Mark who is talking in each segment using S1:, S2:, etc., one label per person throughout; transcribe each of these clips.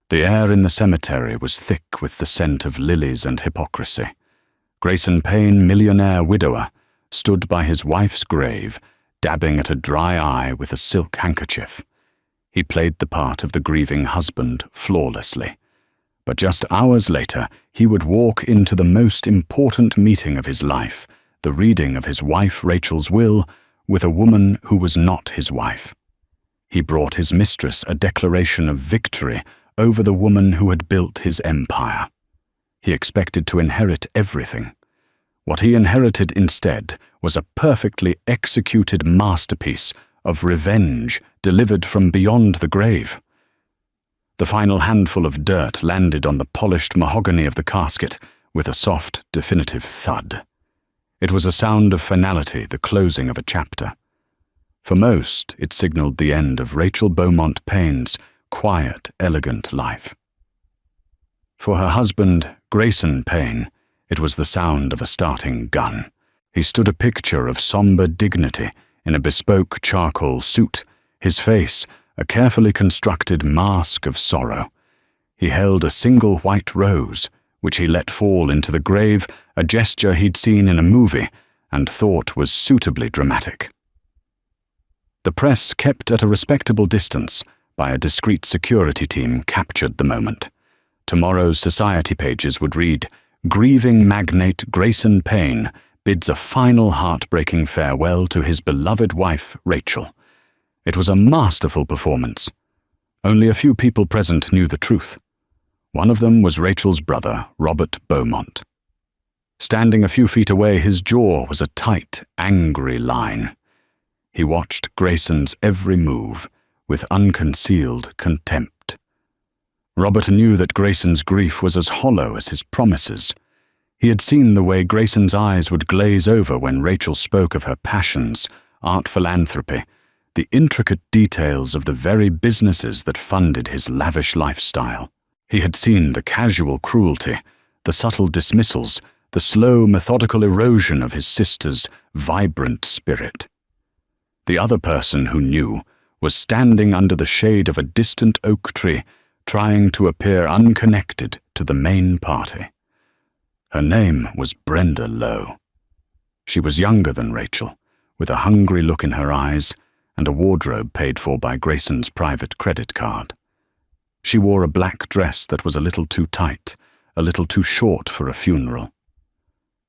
S1: The air in the cemetery was thick with the scent of lilies and hypocrisy. Grayson Payne, millionaire widower, stood by his wife's grave, dabbing at a dry eye with a silk handkerchief. He played the part of the grieving husband flawlessly. But just hours later, he would walk into the most important meeting of his life, the reading of his wife Rachel's will, with a woman who was not his wife. He brought his mistress a declaration of victory over the woman who had built his empire. He expected to inherit everything. What he inherited instead was a perfectly executed masterpiece of revenge delivered from beyond the grave. The final handful of dirt landed on the polished mahogany of the casket with a soft, definitive thud. It was a sound of finality, the closing of a chapter. For most, it signaled the end of Rachel Beaumont Payne's quiet, elegant life. For her husband, Grayson Payne, it was the sound of a starting gun. He stood a picture of somber dignity in a bespoke charcoal suit, his face a carefully constructed mask of sorrow. He held a single white rose, which he let fall into the grave, a gesture he'd seen in a movie and thought was suitably dramatic. The press, kept at a respectable distance by a discreet security team, captured the moment. Tomorrow's society pages would read, "Grieving magnate Grayson Payne bids a final heartbreaking farewell to his beloved wife, Rachel." It was a masterful performance. Only a few people present knew the truth. One of them was Rachel's brother, Robert Beaumont. Standing a few feet away, his jaw was a tight, angry line. He watched Grayson's every move with unconcealed contempt. Robert knew that Grayson's grief was as hollow as his promises. He had seen the way Grayson's eyes would glaze over when Rachel spoke of her passions, art philanthropy, the intricate details of the very businesses that funded his lavish lifestyle. He had seen the casual cruelty, the subtle dismissals, the slow, methodical erosion of his sister's vibrant spirit. The other person who knew was standing under the shade of a distant oak tree, trying to appear unconnected to the main party. Her name was Brenda Lowe. She was younger than Rachel, with a hungry look in her eyes and a wardrobe paid for by Grayson's private credit card. She wore a black dress that was a little too tight, a little too short for a funeral.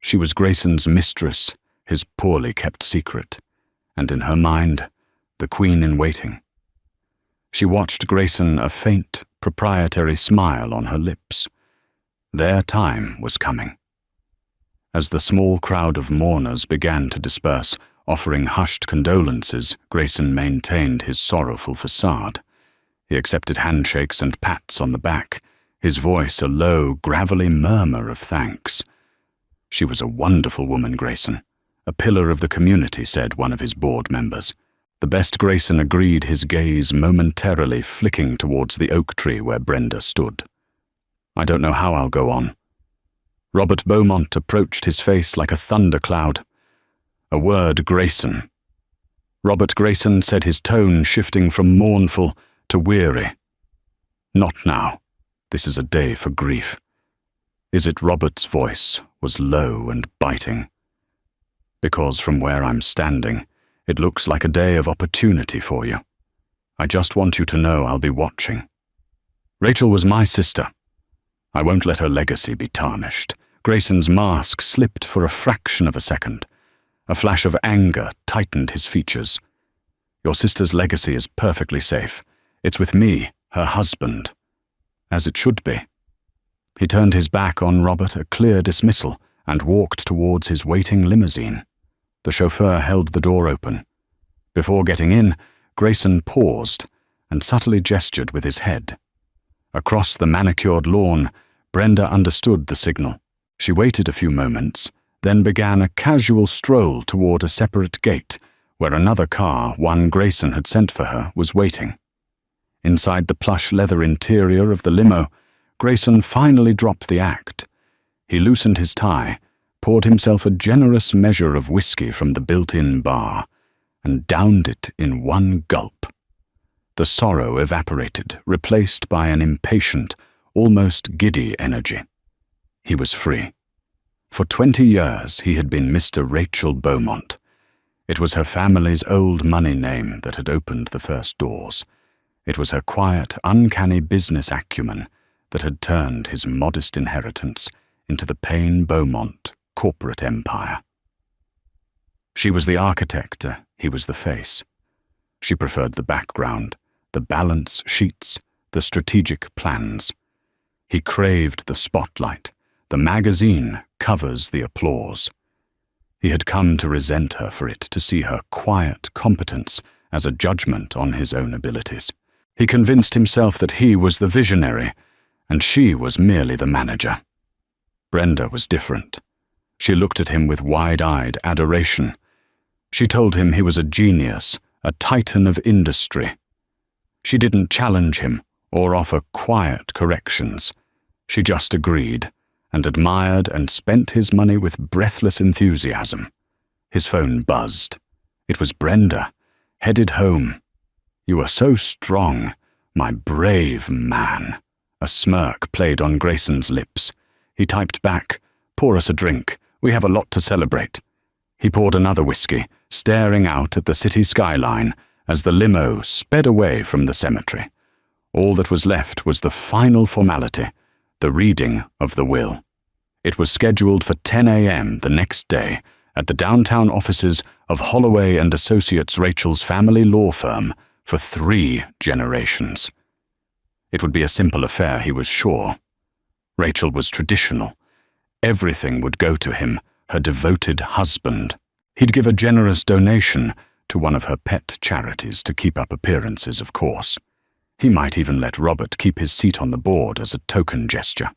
S1: She was Grayson's mistress, his poorly kept secret, and in her mind, the queen in waiting. She watched Grayson, a faint, proprietary smile on her lips. Their time was coming. As the small crowd of mourners began to disperse, offering hushed condolences, Grayson maintained his sorrowful facade. He accepted handshakes and pats on the back, his voice a low, gravelly murmur of thanks. She was a wonderful woman, Grayson. A pillar of the community, said one of his board members. The best Grayson agreed, his gaze momentarily flicking towards the oak tree where Brenda stood. "I don't know how I'll go on." Robert Beaumont approached his face like a thundercloud. "A word, Grayson." Robert Grayson said, his tone shifting from mournful to weary. "Not now. This is a day for grief." Is it Robert's voice was low and biting? "Because from where I'm standing, it looks like a day of opportunity for you. I just want you to know I'll be watching. Rachel was my sister. I won't let her legacy be tarnished." Grayson's mask slipped for a fraction of a second. A flash of anger tightened his features. "Your sister's legacy is perfectly safe. It's with me, her husband. As it should be." He turned his back on Robert, a clear dismissal, and walked towards his waiting limousine. The chauffeur held the door open. Before getting in, Grayson paused and subtly gestured with his head. Across the manicured lawn, Brenda understood the signal. She waited a few moments, then began a casual stroll toward a separate gate, where another car, one Grayson had sent for her, was waiting. Inside the plush leather interior of the limo, Grayson finally dropped the act. He loosened his tie, poured himself a generous measure of whiskey from the built-in bar, and downed it in one gulp. The sorrow evaporated, replaced by an impatient, almost giddy energy. He was free. For 20 years he had been Mr. Rachel Beaumont. It was her family's old money name that had opened the first doors. It was her quiet, uncanny business acumen that had turned his modest inheritance into the Payne-Beaumont corporate empire. She was the architect, he was the face. She preferred the background, the balance sheets, the strategic plans. He craved the spotlight, the magazine covers, the applause. He had come to resent her for it, to see her quiet competence as a judgment on his own abilities. He convinced himself that he was the visionary, and she was merely the manager. Brenda was different. She looked at him with wide-eyed adoration. She told him he was a genius, a titan of industry. She didn't challenge him or offer quiet corrections. She just agreed, and admired and spent his money with breathless enthusiasm. His phone buzzed. It was Brenda, headed home. "You are so strong, my brave man." A smirk played on Grayson's lips. He typed back, "Pour us a drink. We have a lot to celebrate." He poured another whiskey, staring out at the city skyline as the limo sped away from the cemetery. All that was left was the final formality, the reading of the will. It was scheduled for 10 a.m. the next day at the downtown offices of Holloway and Associates, Rachel's family law firm, for 3 generations. It would be a simple affair, he was sure. Rachel was traditional. Everything would go to him, her devoted husband. He'd give a generous donation to one of her pet charities to keep up appearances, of course. He might even let Robert keep his seat on the board as a token gesture.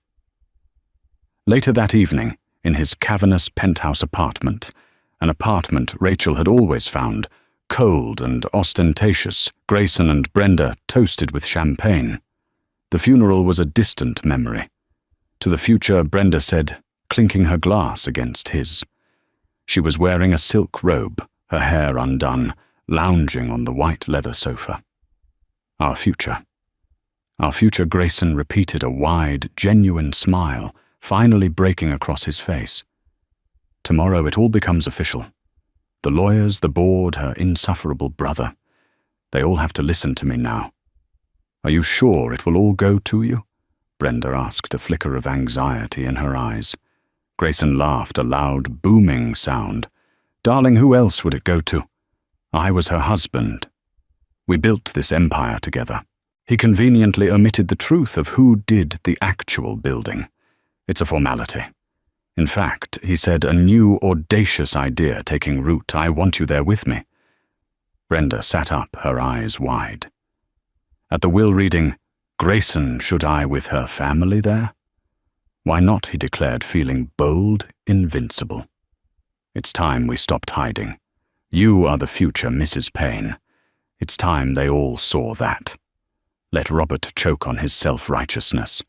S1: Later that evening, in his cavernous penthouse apartment, an apartment Rachel had always found cold and ostentatious, Grayson and Brenda toasted with champagne. The funeral was a distant memory. To the future, Brenda said, clinking her glass against his. She was wearing a silk robe, her hair undone, lounging on the white leather sofa. Our future. Our future, Grayson repeated, a wide, genuine smile, finally breaking across his face. Tomorrow it all becomes official. The lawyers, the board, her insufferable brother. They all have to listen to me now. Are you sure it will all go to you? Brenda asked, a flicker of anxiety in her eyes. Grayson laughed, a loud, booming sound. Darling, who else would it go to? I was her husband. We built this empire together. He conveniently omitted the truth of who did the actual building. It's a formality. In fact, he said, a new, audacious idea taking root. I want you there with me. Brenda sat up, her eyes wide. At the will reading, Grayson, should I with her family there? Why not, he declared, feeling bold, invincible. It's time we stopped hiding. You are the future Mrs. Payne. It's time they all saw that. Let Robert choke on his self-righteousness.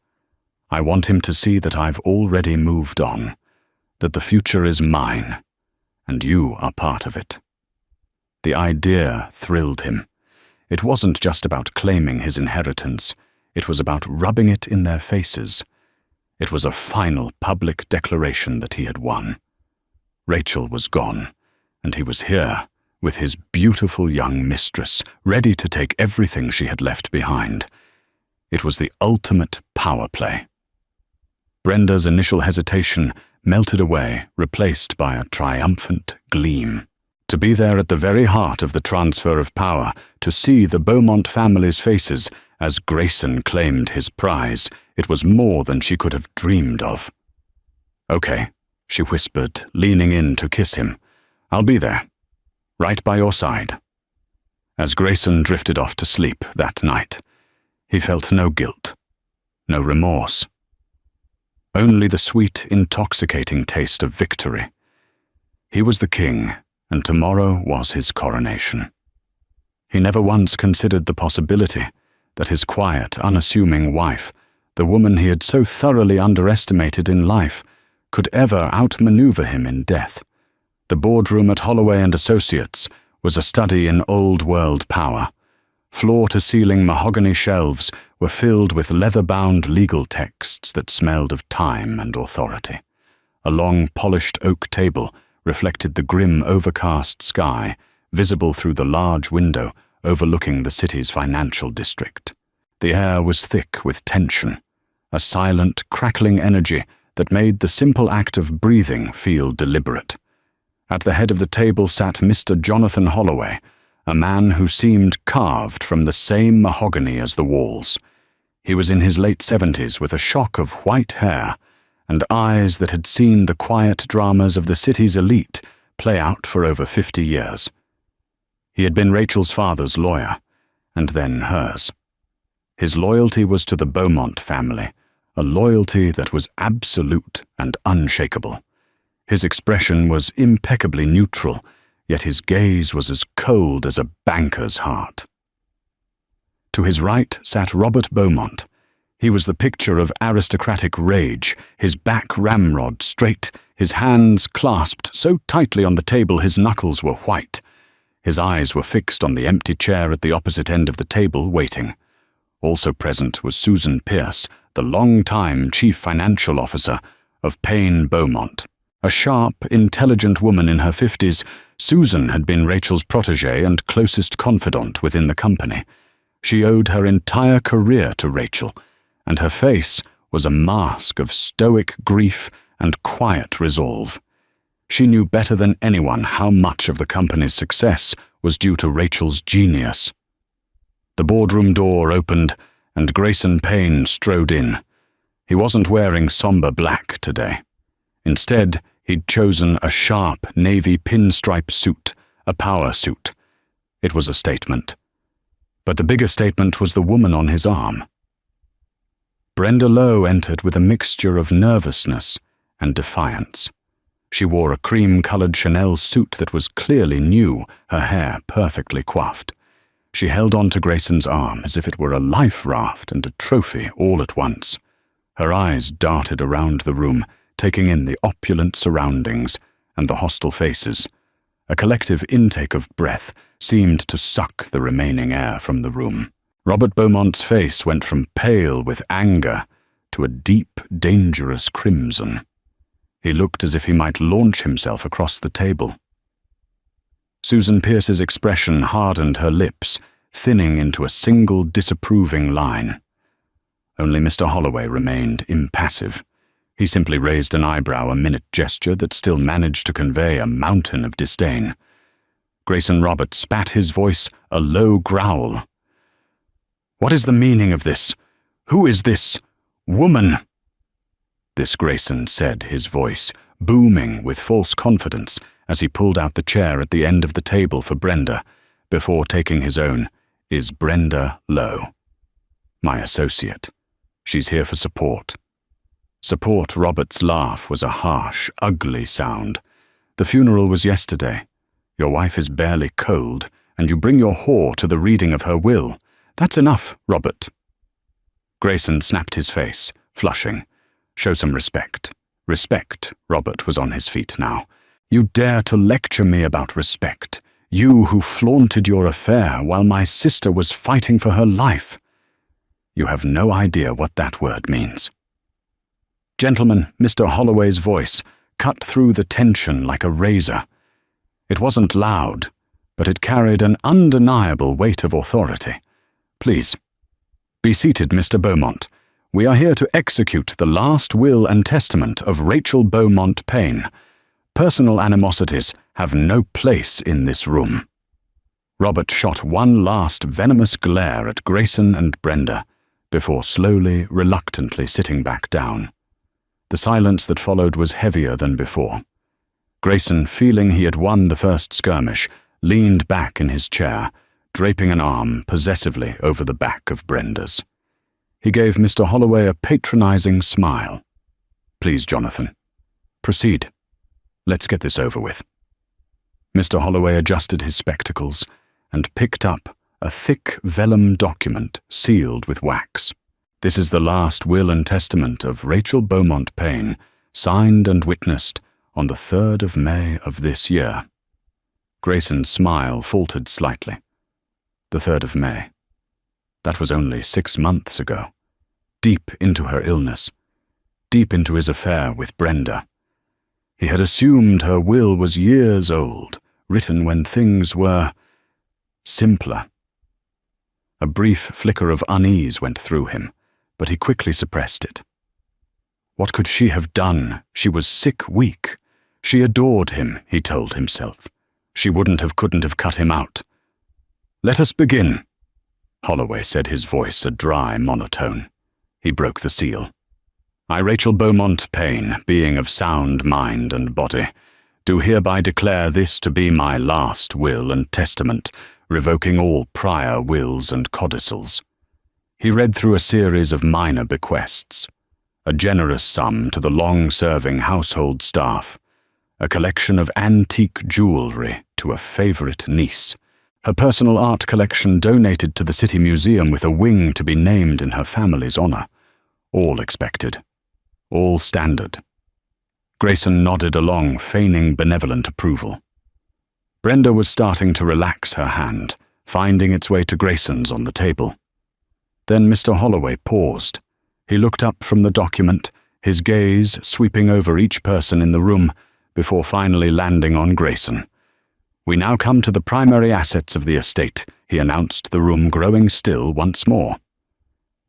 S1: I want him to see that I've already moved on, that the future is mine, and you are part of it. The idea thrilled him. It wasn't just about claiming his inheritance, it was about rubbing it in their faces. It was a final public declaration that he had won. Rachel was gone, and he was here with his beautiful young mistress, ready to take everything she had left behind. It was the ultimate power play. Brenda's initial hesitation melted away, replaced by a triumphant gleam. To be there at the very heart of the transfer of power, to see the Beaumont family's faces as Grayson claimed his prize, it was more than she could have dreamed of. "Okay," she whispered, leaning in to kiss him. "I'll be there, right by your side." As Grayson drifted off to sleep that night, he felt no guilt, no remorse. Only the sweet, intoxicating taste of victory. He was the king, and tomorrow was his coronation. He never once considered the possibility that his quiet, unassuming wife, the woman he had so thoroughly underestimated in life, could ever outmaneuver him in death. The boardroom at Holloway and Associates was a study in old-world power. Floor-to-ceiling mahogany shelves were filled with leather-bound legal texts that smelled of time and authority. A long, polished oak table reflected the grim, overcast sky, visible through the large window overlooking the city's financial district. The air was thick with tension, a silent, crackling energy that made the simple act of breathing feel deliberate. At the head of the table sat Mr. Jonathan Holloway, a man who seemed carved from the same mahogany as the walls. He was in his late 70s with a shock of white hair and eyes that had seen the quiet dramas of the city's elite play out for over 50 years. He had been Rachel's father's lawyer, and then hers. His loyalty was to the Beaumont family, a loyalty that was absolute and unshakable. His expression was impeccably neutral, yet his gaze was as cold as a banker's heart. To his right sat Robert Beaumont. He was the picture of aristocratic rage, his back ramrod straight, his hands clasped so tightly on the table his knuckles were white. His eyes were fixed on the empty chair at the opposite end of the table, waiting. Also present was Susan Pierce, the long-time chief financial officer of Payne Beaumont. A sharp, intelligent woman in her 50s, Susan had been Rachel's protégée and closest confidant within the company. She owed her entire career to Rachel, and her face was a mask of stoic grief and quiet resolve. She knew better than anyone how much of the company's success was due to Rachel's genius. The boardroom door opened, and Grayson Payne strode in. He wasn't wearing somber black today. Instead, he'd chosen a sharp navy pinstripe suit, a power suit. It was a statement. But the bigger statement was the woman on his arm. Brenda Lowe entered with a mixture of nervousness and defiance. She wore a cream-colored Chanel suit that was clearly new, her hair perfectly coiffed. She held on to Grayson's arm as if it were a life raft and a trophy all at once. Her eyes darted around the room, taking in the opulent surroundings and the hostile faces. A collective intake of breath seemed to suck the remaining air from the room. Robert Beaumont's face went from pale with anger to a deep, dangerous crimson. He looked as if he might launch himself across the table. Susan Pierce's expression hardened her lips, thinning into a single disapproving line. Only Mr. Holloway remained impassive. He simply raised an eyebrow, a minute gesture that still managed to convey a mountain of disdain. Grayson Robert spat his voice a low growl. "What is the meaning of this? Who is this woman?" This Grayson said, his voice booming with false confidence as he pulled out the chair at the end of the table for Brenda, before taking his own. "Is Brenda Lowe. My associate. She's here for support." Support Robert's laugh was a harsh, ugly sound. "The funeral was yesterday. Your wife is barely cold, and you bring your whore to the reading of her will. That's enough, Robert." Grayson snapped his face, flushing. "Show some respect." Respect. Robert was on his feet now. "You dare to lecture me about respect? You who flaunted your affair while my sister was fighting for her life. You have no idea what that word means." "Gentlemen," Mr. Holloway's voice cut through the tension like a razor. It wasn't loud, but it carried an undeniable weight of authority. "Please, be seated, Mr. Beaumont. We are here to execute the last will and testament of Rachel Beaumont Payne. Personal animosities have no place in this room." Robert shot one last venomous glare at Grayson and Brenda, before slowly, reluctantly sitting back down. The silence that followed was heavier than before. Grayson, feeling he had won the first skirmish, leaned back in his chair, draping an arm possessively over the back of Brenda's. He gave Mr. Holloway a patronizing smile. "Please, Jonathan, proceed. Let's get this over with." Mr. Holloway adjusted his spectacles and picked up a thick vellum document sealed with wax. "This is the last will and testament of Rachel Beaumont Payne, signed and witnessed on the 3rd of May of this year." Grayson's smile faltered slightly. "The 3rd of May. That was only 6 months ago. Deep into her illness. Deep into his affair with Brenda. He had assumed her will was years old, written when things were simpler. A brief flicker of unease went through him, but he quickly suppressed it. What could she have done? She was sick weak. She adored him, he told himself. She couldn't have cut him out. "Let us begin," Holloway said, his voice a dry monotone. He broke the seal. "I, Rachel Beaumont Payne, being of sound mind and body, do hereby declare this to be my last will and testament, revoking all prior wills and codicils." He read through a series of minor bequests. A generous sum to the long-serving household staff, a collection of antique jewelry to a favorite niece, her personal art collection donated to the City Museum with a wing to be named in her family's honor. All expected. All standard. Grayson nodded along, feigning benevolent approval. Brenda was starting to relax her hand, finding its way to Grayson's on the table. Then Mr. Holloway paused. He looked up from the document, his gaze sweeping over each person in the room, before finally landing on Grayson. "We now come to the primary assets of the estate," he announced, the room growing still once more.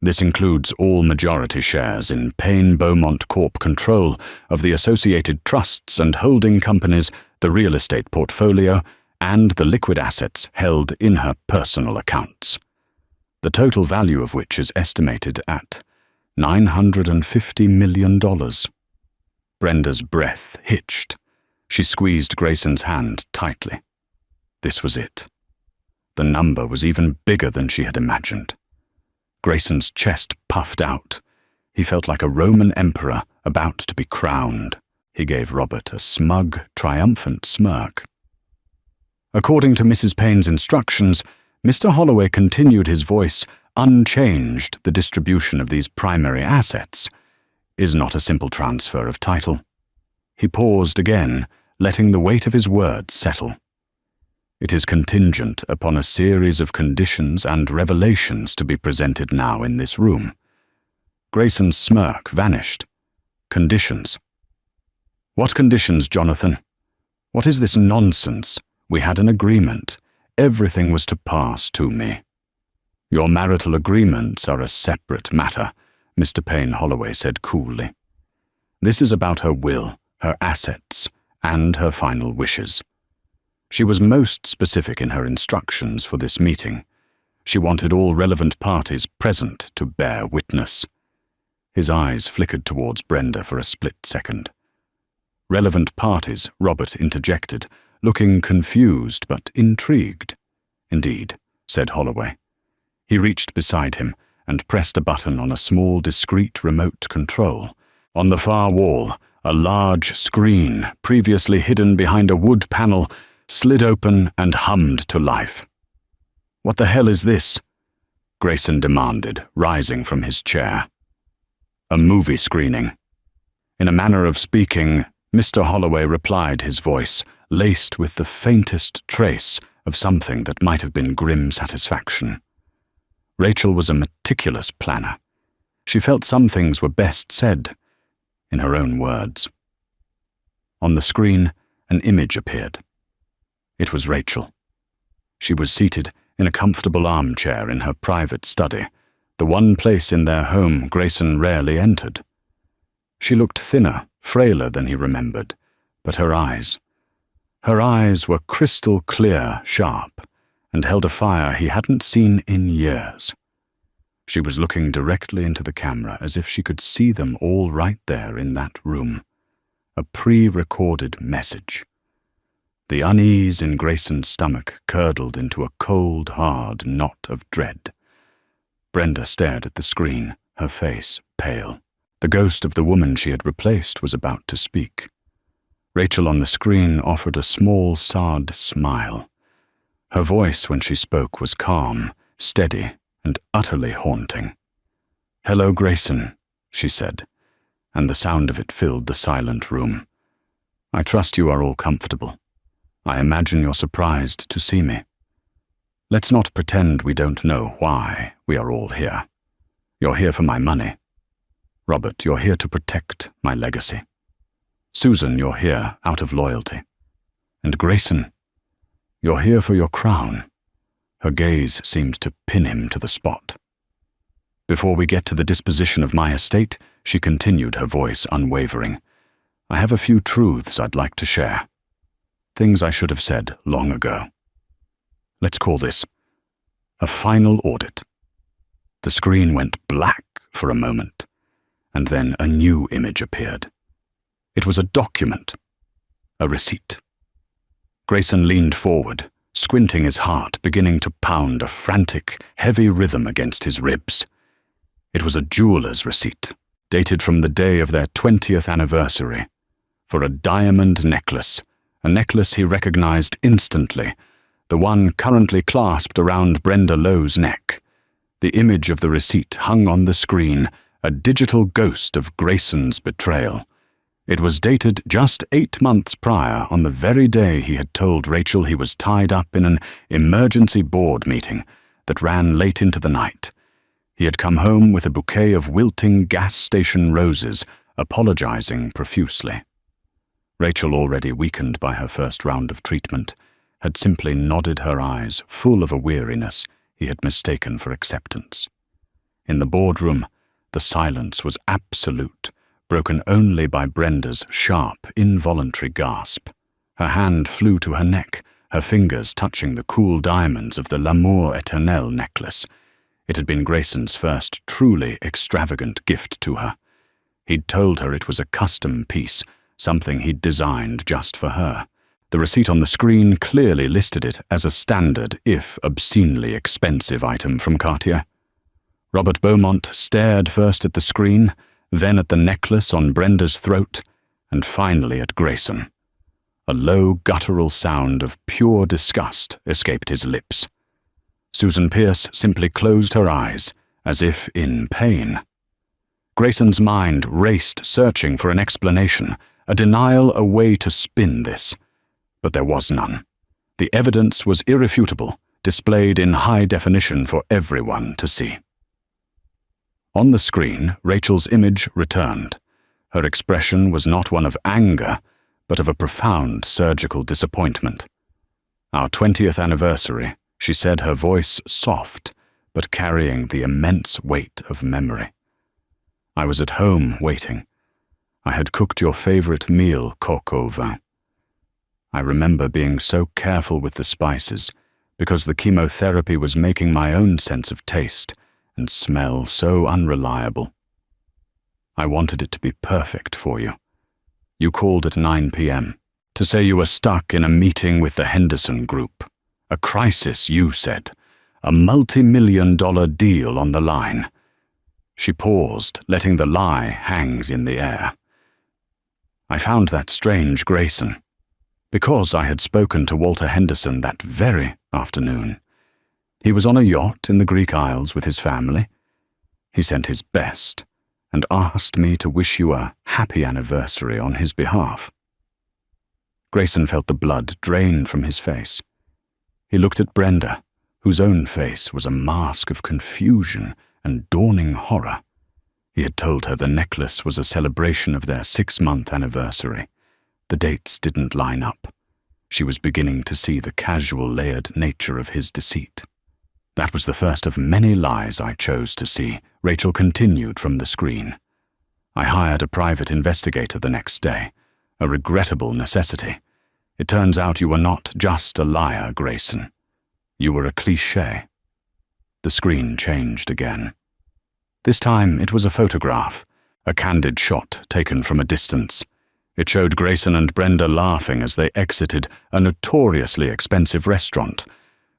S1: "This includes all majority shares in Payne Beaumont Corp. Control of the associated trusts and holding companies, the real estate portfolio, and the liquid assets held in her personal accounts, the total value of which is estimated at $950 million. Brenda's breath hitched. She squeezed Grayson's hand tightly. This was it. The number was even bigger than she had imagined. Grayson's chest puffed out. He felt like a Roman emperor about to be crowned. He gave Robert a smug, triumphant smirk. According to Mrs. Payne's instructions, Mr. Holloway continued, his voice unchanged. The distribution of these primary assets is not a simple transfer of title. He paused again, letting the weight of his words settle. It is contingent upon a series of conditions and revelations to be presented now in this room. Grayson's smirk vanished. Conditions. What conditions, Jonathan? What is this nonsense? We had an agreement. Everything was to pass to me. Your marital agreements are a separate matter, Mr. Payne Holloway said coolly. This is about her will, her assets, and her final wishes. She was most specific in her instructions for this meeting. She wanted all relevant parties present to bear witness. His eyes flickered towards Brenda for a split second. Relevant parties, Robert interjected, looking confused but intrigued. Indeed, said Holloway. He reached beside him and pressed a button on a small, discreet remote control. On the far wall, a large screen, previously hidden behind a wood panel, slid open and hummed to life. "What the hell is this?" Grayson demanded, rising from his chair. "A movie screening." In a manner of speaking, Mr. Holloway replied, his voice laced with the faintest trace of something that might have been grim satisfaction. Rachel was a meticulous planner. She felt some things were best said in her own words. On the screen, an image appeared. It was Rachel. She was seated in a comfortable armchair in her private study, the one place in their home Grayson rarely entered. She looked thinner, frailer than he remembered, but her eyes were crystal clear, sharp, and held a fire he hadn't seen in years. She was looking directly into the camera as if she could see them all right there in that room. A pre-recorded message. The unease in Grayson's stomach curdled into a cold, hard knot of dread. Brenda stared at the screen, her face pale. The ghost of the woman she had replaced was about to speak. Rachel on the screen offered a small, sad smile. Her voice when she spoke was calm, steady, and utterly haunting. "Hello, Grayson," she said, and the sound of it filled the silent room. "I trust you are all comfortable. I imagine you're surprised to see me." Let's not pretend we don't know why we are all here. You're here for my money. Robert, you're here to protect my legacy. Susan, you're here out of loyalty. And Grayson, you're here for your crown. Her gaze seemed to pin him to the spot. Before we get to the disposition of my estate, she continued, her voice unwavering, I have a few truths I'd like to share. Things I should have said long ago. Let's call this a final audit. The screen went black for a moment, and then a new image appeared. It was a document, a receipt. Grayson leaned forward, squinting his heart beginning to pound a frantic, heavy rhythm against his ribs. It was a jeweler's receipt, dated from the day of their 20th anniversary, for a diamond necklace, a necklace he recognized instantly, the one currently clasped around Brenda Lowe's neck. The image of the receipt hung on the screen, a digital ghost of Grayson's betrayal. It was dated just 8 months prior, on the very day he had told Rachel he was tied up in an emergency board meeting that ran late into the night. He had come home with a bouquet of wilting gas station roses, apologizing profusely. Rachel, already weakened by her first round of treatment, had simply nodded her eyes, full of a weariness he had mistaken for acceptance. In the boardroom, the silence was absolute, broken only by Brenda's sharp, involuntary gasp. Her hand flew to her neck, her fingers touching the cool diamonds of the L'amour éternel necklace. It had been Grayson's first truly extravagant gift to her. He'd told her it was a custom piece, something he'd designed just for her. The receipt on the screen clearly listed it as a standard, if obscenely expensive item from Cartier. Robert Beaumont stared first at the screen, then at the necklace on Brenda's throat, and finally at Grayson. A low, guttural sound of pure disgust escaped his lips. Susan Pierce simply closed her eyes, as if in pain. Grayson's mind raced, searching for an explanation, a denial, a way to spin this. But there was none. The evidence was irrefutable, displayed in high definition for everyone to see. On the screen, Rachel's image returned. Her expression was not one of anger, but of a profound surgical disappointment. Our 20th anniversary, she said, her voice soft, but carrying the immense weight of memory. I was at home waiting. I had cooked your favorite meal, coq au vin. I remember being so careful with the spices, because the chemotherapy was making my own sense of taste and smell so unreliable. I wanted it to be perfect for you. You called at 9 p.m. to say you were stuck in a meeting with the Henderson Group. A crisis, you said. A multi-million-dollar deal on the line. She paused, letting the lie hang in the air. I found that strange, Grayson. Because I had spoken to Walter Henderson that very afternoon. He was on a yacht in the Greek Isles with his family. He sent his best and asked me to wish you a happy anniversary on his behalf. Grayson felt the blood drain from his face. He looked at Brenda, whose own face was a mask of confusion and dawning horror. He had told her the necklace was a celebration of their 6-month anniversary. The dates didn't line up. She was beginning to see the casual, layered nature of his deceit. That was the first of many lies I chose to see, Rachel continued from the screen. I hired a private investigator the next day, a regrettable necessity. It turns out you were not just a liar, Grayson. You were a cliché. The screen changed again. This time it was a photograph, a candid shot taken from a distance. It showed Grayson and Brenda laughing as they exited a notoriously expensive restaurant.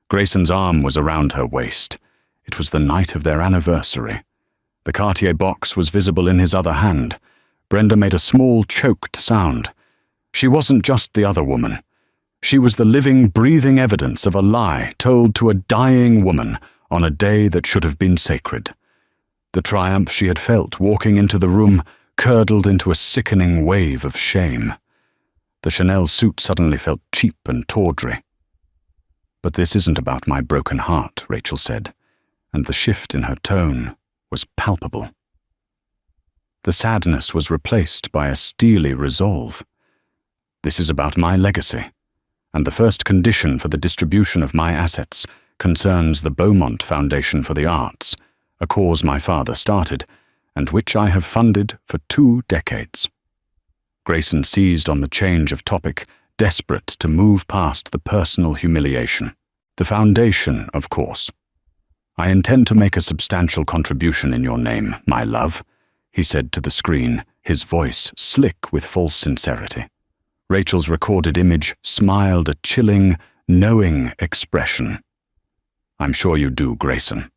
S1: Grayson's arm was around her waist. It was the night of their anniversary. The Cartier box was visible in his other hand. Brenda made a small, choked sound. She wasn't just the other woman. She was the living, breathing evidence of a lie told to a dying woman on a day that should have been sacred. The triumph she had felt walking into the room curdled into a sickening wave of shame. The Chanel suit suddenly felt cheap and tawdry. "But this isn't about my broken heart," Rachel said, and the shift in her tone was palpable. The sadness was replaced by a steely resolve. "This is about my legacy, and the first condition for the distribution of my assets concerns the Beaumont Foundation for the Arts, a cause my father started, and which I have funded for 2 decades. Grayson seized on the change of topic, desperate to move past the personal humiliation. "The foundation, of course. I intend to make a substantial contribution in your name, my love," he said to the screen, his voice slick with false sincerity. Rachel's recorded image smiled a chilling, knowing expression. "I'm sure you do, Grayson.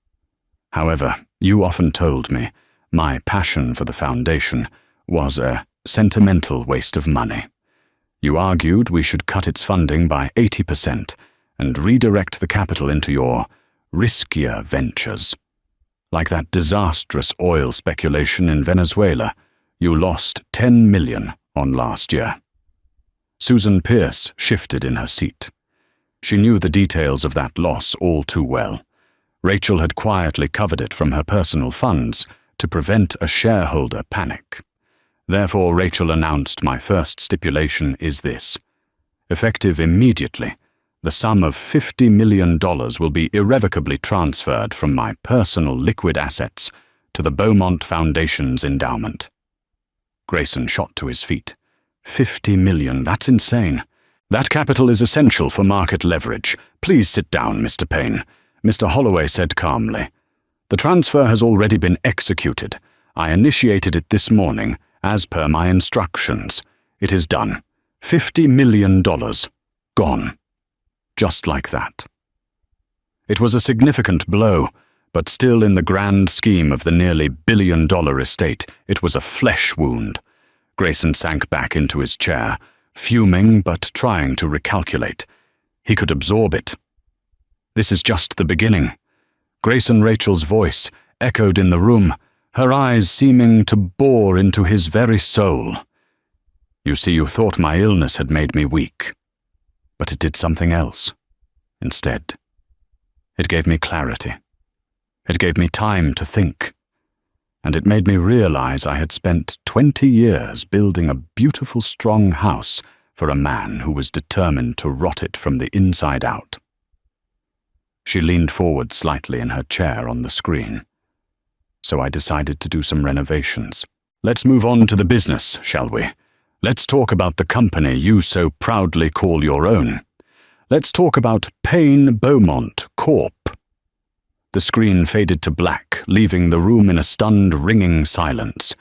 S1: However, you often told me my passion for the foundation was a sentimental waste of money. You argued we should cut its funding by 80% and redirect the capital into your riskier ventures. Like that disastrous oil speculation in Venezuela, you lost $10 million on last year." Susan Pierce shifted in her seat. She knew the details of that loss all too well. Rachel had quietly covered it from her personal funds to prevent a shareholder panic. Therefore, Rachel announced, "My first stipulation is this. Effective immediately, the sum of $50 million will be irrevocably transferred from my personal liquid assets to the Beaumont Foundation's endowment." Grayson shot to his feet. $50 million, that's insane. "That capital is essential for market leverage. Please sit down, Mr. Payne," Mr. Holloway said calmly. "The transfer has already been executed. I initiated it this morning, as per my instructions. It is done. $50 million. Gone. Just like that." It was a significant blow, but still in the grand scheme of the nearly billion-dollar estate, it was a flesh wound. Grayson sank back into his chair, fuming but trying to recalculate. He could absorb it. "This is just the beginning." Rachel's voice echoed in the room, her eyes seeming to bore into his very soul. "You see, you thought my illness had made me weak. But it did something else. Instead, it gave me clarity. It gave me time to think. And it made me realize I had spent 20 years building a beautiful, strong house for a man who was determined to rot it from the inside out." She leaned forward slightly in her chair on the screen. "So I decided to do some renovations. Let's move on to the business, shall we? Let's talk about the company you so proudly call your own. Let's talk about Payne Beaumont Corp." The screen faded to black, leaving the room in a stunned, ringing silence.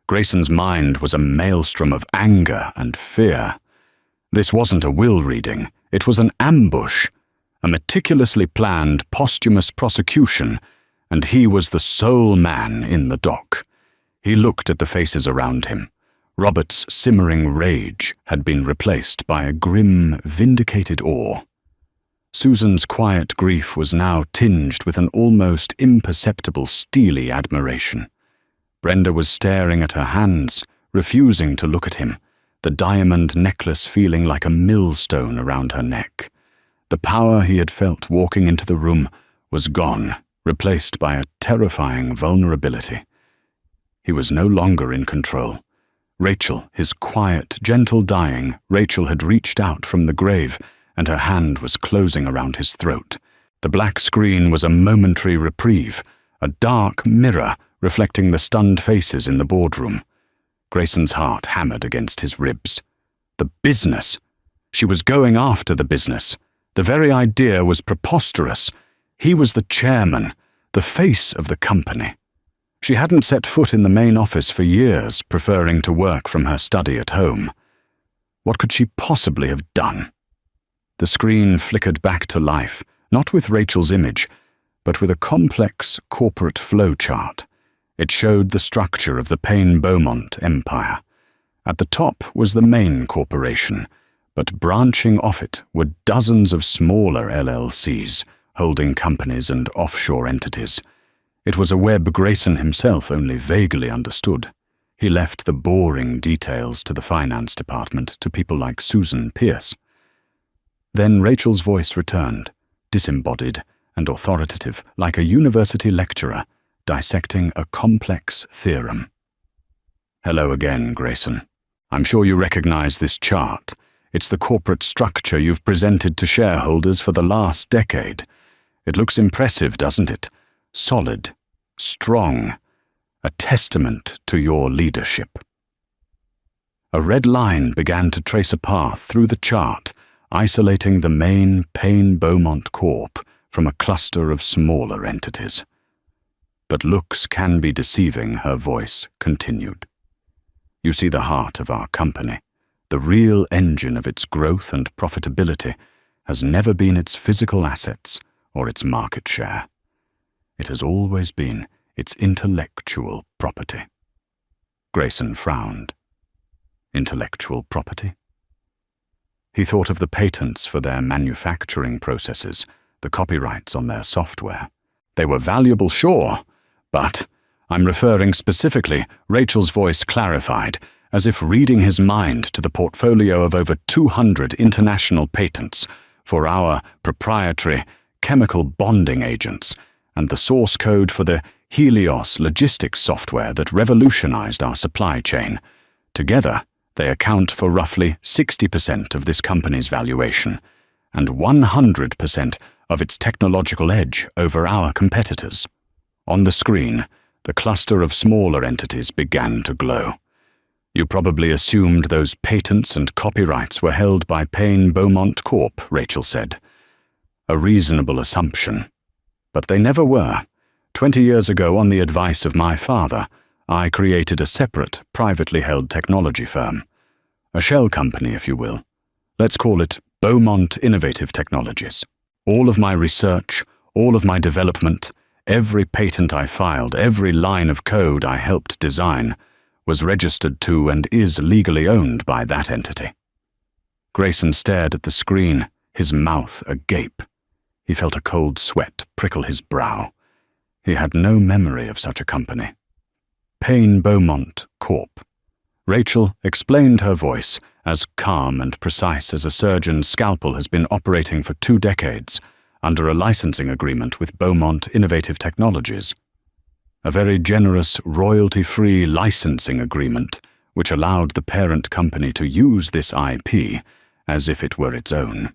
S1: Grayson's mind was a maelstrom of anger and fear. This wasn't a will reading, it was an ambush, a meticulously planned, posthumous prosecution, and he was the sole man in the dock. He looked at the faces around him. Robert's simmering rage had been replaced by a grim, vindicated awe. Susan's quiet grief was now tinged with an almost imperceptible steely admiration. Brenda was staring at her hands, refusing to look at him, the diamond necklace feeling like a millstone around her neck. The power he had felt walking into the room was gone, replaced by a terrifying vulnerability. He was no longer in control. Rachel, his quiet, gentle dying, Rachel had reached out from the grave, and her hand was closing around his throat. The black screen was a momentary reprieve, a dark mirror reflecting the stunned faces in the boardroom. Grayson's heart hammered against his ribs. The business! She was going after the business. The very idea was preposterous. He was the chairman, the face of the company. She hadn't set foot in the main office for years, preferring to work from her study at home. What could she possibly have done? The screen flickered back to life, not with Rachel's image, but with a complex corporate flowchart. It showed the structure of the Payne Beaumont empire. At the top was the main corporation, but branching off it were dozens of smaller LLCs, holding companies and offshore entities. It was a web Grayson himself only vaguely understood. He left the boring details to the finance department to people like Susan Pierce. Then Rachel's voice returned, disembodied and authoritative, like a university lecturer dissecting a complex theorem. "Hello again, Grayson. I'm sure you recognize this chart. It's the corporate structure you've presented to shareholders for the last decade. It looks impressive, doesn't it? Solid, strong, a testament to your leadership." A red line began to trace a path through the chart, isolating the main Payne-Beaumont Corp from a cluster of smaller entities. "But looks can be deceiving," her voice continued. "You see the heart of our company. The real engine of its growth and profitability has never been its physical assets or its market share. It has always been its intellectual property." Grayson frowned. Intellectual property? He thought of the patents for their manufacturing processes, the copyrights on their software. They were valuable, sure, but I'm referring specifically, Rachel's voice clarified, as if reading his mind, to the portfolio of over 200 international patents for our proprietary chemical bonding agents and the source code for the Helios logistics software that revolutionized our supply chain. Together, they account for roughly 60% of this company's valuation and 100% of its technological edge over our competitors. On the screen, the cluster of smaller entities began to glow. "You probably assumed those patents and copyrights were held by Payne-Beaumont Corp," Rachel said. "A reasonable assumption. But they never were. 20 years ago, on the advice of my father, I created a separate, privately held technology firm. A shell company, if you will. Let's call it Beaumont Innovative Technologies. All of my research, all of my development, every patent I filed, every line of code I helped design, was registered to and is legally owned by that entity." Grayson stared at the screen, his mouth agape. He felt a cold sweat prickle his brow. He had no memory of such a company. Payne-Beaumont Corp. Rachel explained, her voice as calm and precise as a surgeon's scalpel has been operating for 2 decades under a licensing agreement with Beaumont Innovative Technologies. A very generous, royalty-free licensing agreement which allowed the parent company to use this IP as if it were its own.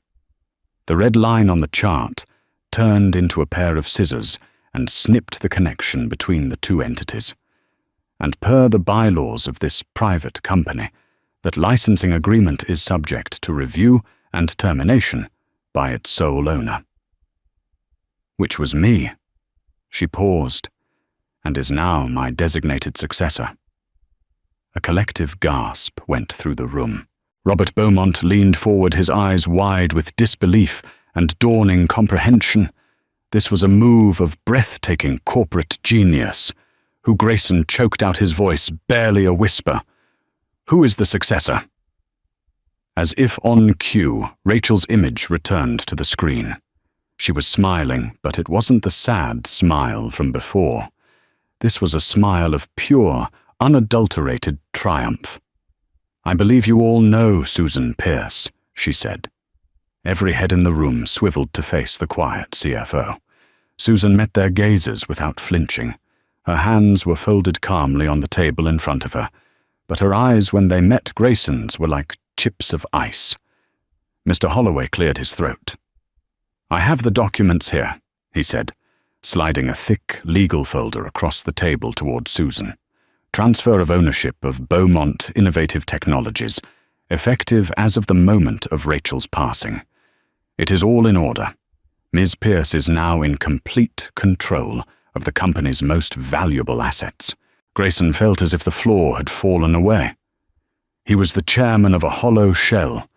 S1: The red line on the chart turned into a pair of scissors and snipped the connection between the two entities. And per the bylaws of this private company, that licensing agreement is subject to review and termination by its sole owner. Which was me. She paused, and is now my designated successor. A collective gasp went through the room. Robert Beaumont leaned forward, his eyes wide with disbelief and dawning comprehension. This was a move of breathtaking corporate genius. Who Grayson choked out his voice, barely a whisper. "Who is the successor?" As if on cue, Rachel's image returned to the screen. She was smiling, but it wasn't the sad smile from before. This was a smile of pure, unadulterated triumph. "I believe you all know Susan Pierce," she said. Every head in the room swiveled to face the quiet CFO. Susan met their gazes without flinching. Her hands were folded calmly on the table in front of her, but her eyes, when they met Grayson's, were like chips of ice. Mr. Holloway cleared his throat. "I have the documents here," he said, sliding a thick legal folder across the table toward Susan. "Transfer of ownership of Beaumont Innovative Technologies, effective as of the moment of Rachel's passing. It is all in order. Ms. Pierce is now in complete control of the company's most valuable assets." Grayson felt as if the floor had fallen away. He was the chairman of a hollow shell,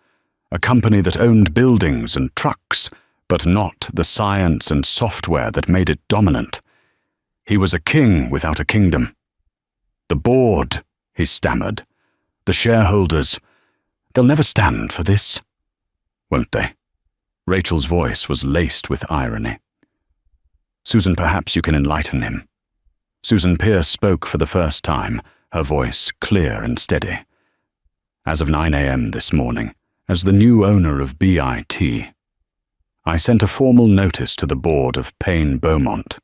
S1: a company that owned buildings and trucks, but not the science and software that made it dominant. He was a king without a kingdom. "The board," he stammered. "The shareholders, they'll never stand for this." "Won't they?" Rachel's voice was laced with irony. "Susan, perhaps you can enlighten him." Susan Pierce spoke for the first time, her voice clear and steady. "As of 9 a.m. this morning, as the new owner of BIT, I sent a formal notice to the board of Payne Beaumont.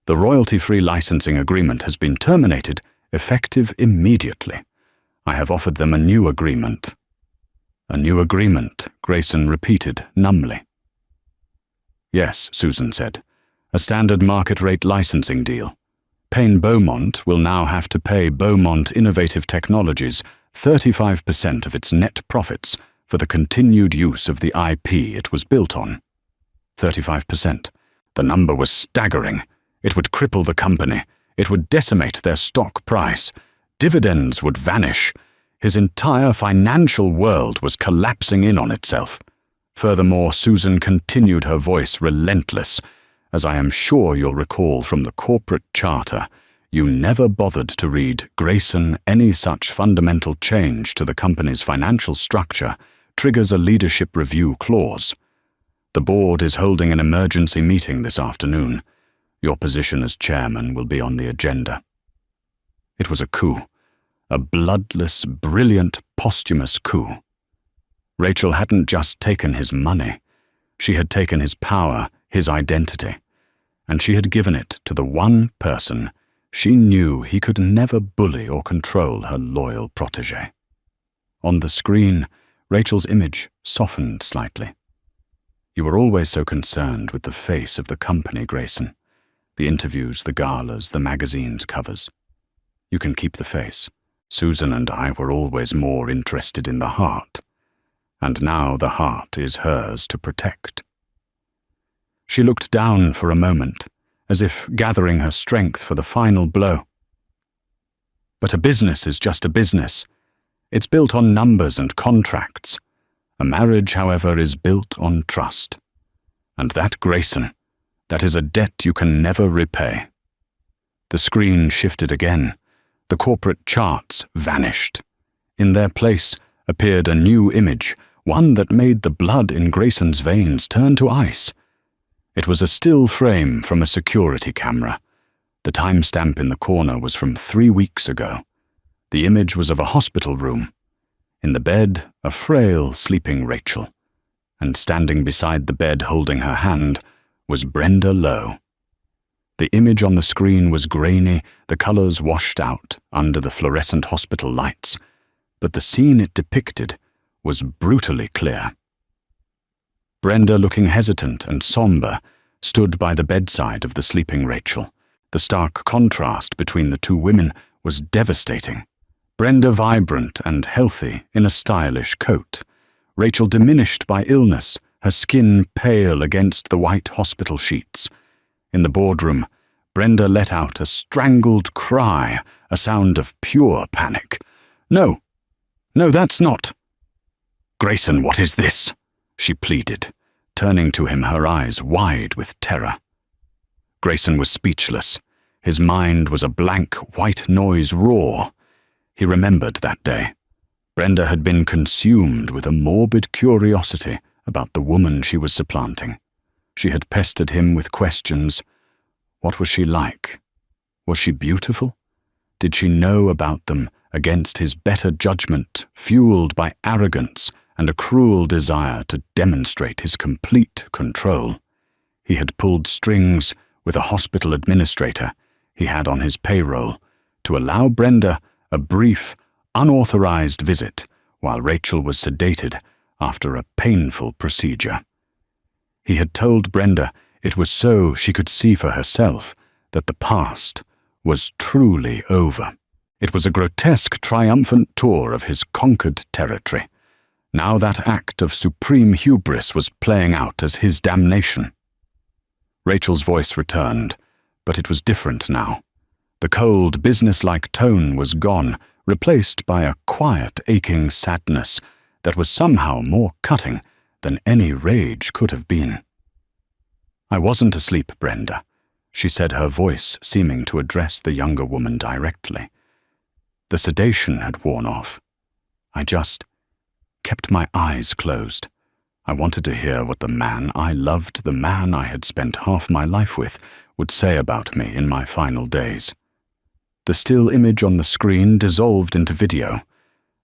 S1: The royalty-free licensing agreement has been terminated, effective immediately. I have offered them a new agreement. A new agreement, Grayson repeated numbly. Yes, Susan said. A standard market rate licensing deal. Payne Beaumont will now have to pay Beaumont Innovative Technologies 35% of its net profits for the continued use of the IP it was built on. 35%. The number was staggering. It would cripple the company. It would decimate their stock price. Dividends would vanish. His entire financial world was collapsing in on itself. Furthermore, Susan continued, her voice relentless. As I am sure you'll recall from the corporate charter, you never bothered to read, Grayson, any such fundamental change to the company's financial structure triggers a leadership review clause. The board is holding an emergency meeting this afternoon. Your position as chairman will be on the agenda. It was a coup. A bloodless, brilliant, posthumous coup. Rachel hadn't just taken his money. She had taken his power, his identity, and she had given it to the one person she knew he could never bully or control, her loyal protégé. On the screen, Rachel's image softened slightly. You were always so concerned with the face of the company, Grayson. The interviews, the galas, the magazine's covers. You can keep the face. Susan and I were always more interested in the heart. And now the heart is hers to protect. She looked down for a moment, as if gathering her strength for the final blow. But a business is just a business. It's built on numbers and contracts. A marriage, however, is built on trust. And that, Grayson, that is a debt you can never repay. The screen shifted again. The corporate charts vanished. In their place appeared a new image, one that made the blood in Grayson's veins turn to ice. It was a still frame from a security camera. The timestamp in the corner was from 3 weeks ago. The image was of a hospital room. In the bed, a frail, sleeping Rachel. And standing beside the bed holding her hand was Brenda Lowe. The image on the screen was grainy, the colors washed out under the fluorescent hospital lights, but the scene it depicted was brutally clear. Brenda, looking hesitant and somber, stood by the bedside of the sleeping Rachel. The stark contrast between the two women was devastating. Brenda vibrant and healthy in a stylish coat. Rachel diminished by illness, her skin pale against the white hospital sheets. In the boardroom, Brenda let out a strangled cry, a sound of pure panic. No, that's not. Grayson, what is this? She pleaded, turning to him, her eyes wide with terror. Grayson was speechless. His mind was a blank white noise roar. He remembered that day. Brenda had been consumed with a morbid curiosity about the woman she was supplanting. She had pestered him with questions. What was she like? Was she beautiful? Did she know about them against his better judgment, fueled by arrogance and a cruel desire to demonstrate his complete control? He had pulled strings with a hospital administrator he had on his payroll to allow Brenda a brief, unauthorized visit while Rachel was sedated after a painful procedure. He had told Brenda it was so she could see for herself that the past was truly over. It was a grotesque, triumphant tour of his conquered territory. Now that act of supreme hubris was playing out as his damnation. Rachel's voice returned, but it was different now. The cold, businesslike tone was gone, replaced by a quiet, aching sadness that was somehow more cutting than any rage could have been. I wasn't asleep, Brenda, she said, her voice seeming to address the younger woman directly. The sedation had worn off. I just kept my eyes closed. I wanted to hear what the man I loved, the man I had spent half my life with, would say about me in my final days. The still image on the screen dissolved into video.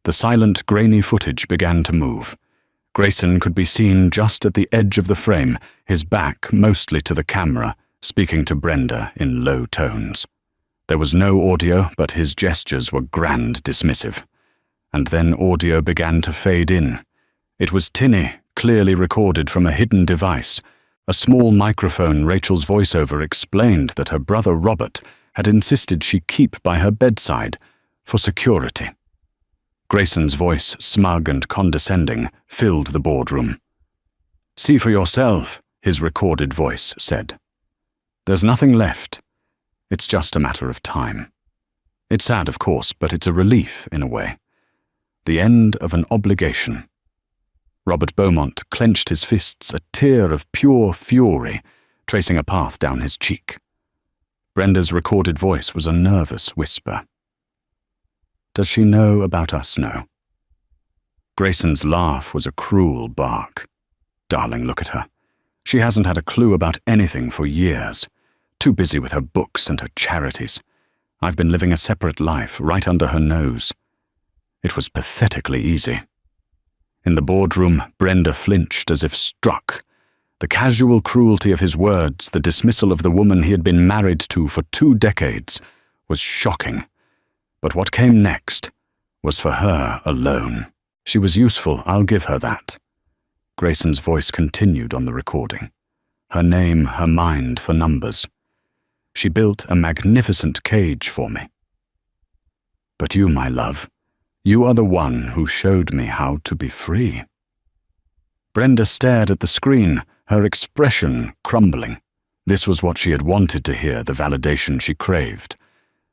S1: The silent, grainy footage began to move. Grayson could be seen just at the edge of the frame, his back mostly to the camera, speaking to Brenda in low tones. There was no audio, but his gestures were grand dismissive. And then audio began to fade in. It was tinny, clearly recorded from a hidden device. A small microphone Rachel's voiceover explained that her brother Robert had insisted she keep by her bedside for security. Grayson's voice, smug and condescending, filled the boardroom. "See for yourself," his recorded voice said. "There's nothing left. It's just a matter of time. It's sad, of course, but it's a relief in a way. The end of an obligation." Robert Beaumont clenched his fists, a tear of pure fury tracing a path down his cheek. Brenda's recorded voice was a nervous whisper. "Does she know about us now?" Grayson's laugh was a cruel bark. "Darling, look at her. She hasn't had a clue about anything for years. Too busy with her books and her charities. I've been living a separate life right under her nose." It was pathetically easy. In the boardroom, Brenda flinched as if struck. The casual cruelty of his words, the dismissal of the woman he had been married to for 2 decades, was shocking. But what came next was for her alone. She was useful, I'll give her that. Grayson's voice continued on the recording. Her name, her mind for numbers. She built a magnificent cage for me. But you, my love, you are the one who showed me how to be free. Brenda stared at the screen, her expression crumbling. This was what she had wanted to hear, the validation she craved.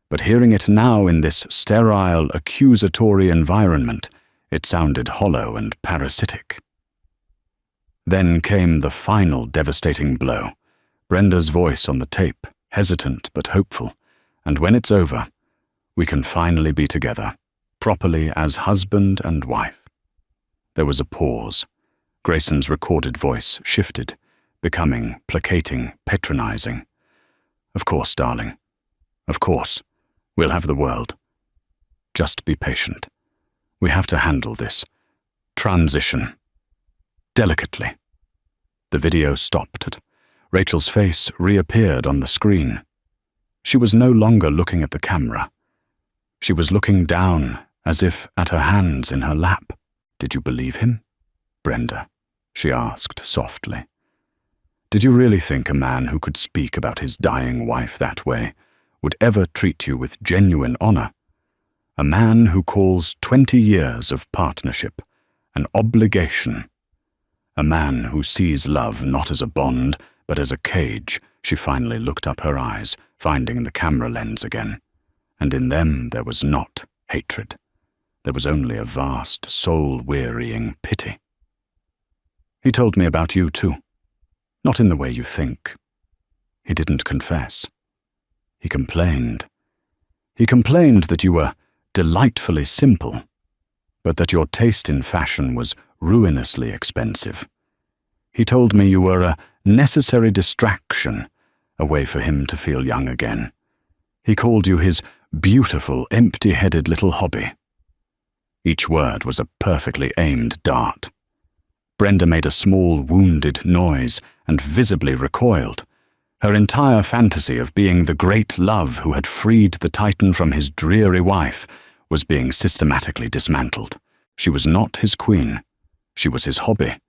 S1: But hearing it now in this sterile, accusatory environment, it sounded hollow and parasitic. Then came the final devastating blow. Brenda's voice on the tape, hesitant but hopeful. "And when it's over, we can finally be together, properly as husband and wife." There was a pause. Grayson's recorded voice shifted, becoming placating, patronizing. "Of course, darling. Of course. We'll have the world. Just be patient. We have to handle this transition delicately." The video stopped. Rachel's face reappeared on the screen. She was no longer looking at the camera. She was looking down, as if at her hands in her lap. "Did you believe him, Brenda?" she asked softly. "Did you really think a man who could speak about his dying wife that way would ever treat you with genuine honor? A man who calls 20 years of partnership an obligation. A man who sees love not as a bond, but as a cage." She finally looked up her eyes, finding the camera lens again. And in them there was not hatred. There was only a vast, soul-wearying pity. "He told me about you too. Not in the way you think. He didn't confess. He complained. He complained that you were delightfully simple, but that your taste in fashion was ruinously expensive. He told me you were a necessary distraction, a way for him to feel young again. He called you his beautiful, empty-headed little hobby." Each word was a perfectly aimed dart. Brenda made a small, wounded noise and visibly recoiled. Her entire fantasy of being the great love who had freed the Titan from his dreary wife was being systematically dismantled. She was not his queen. She was his hobby.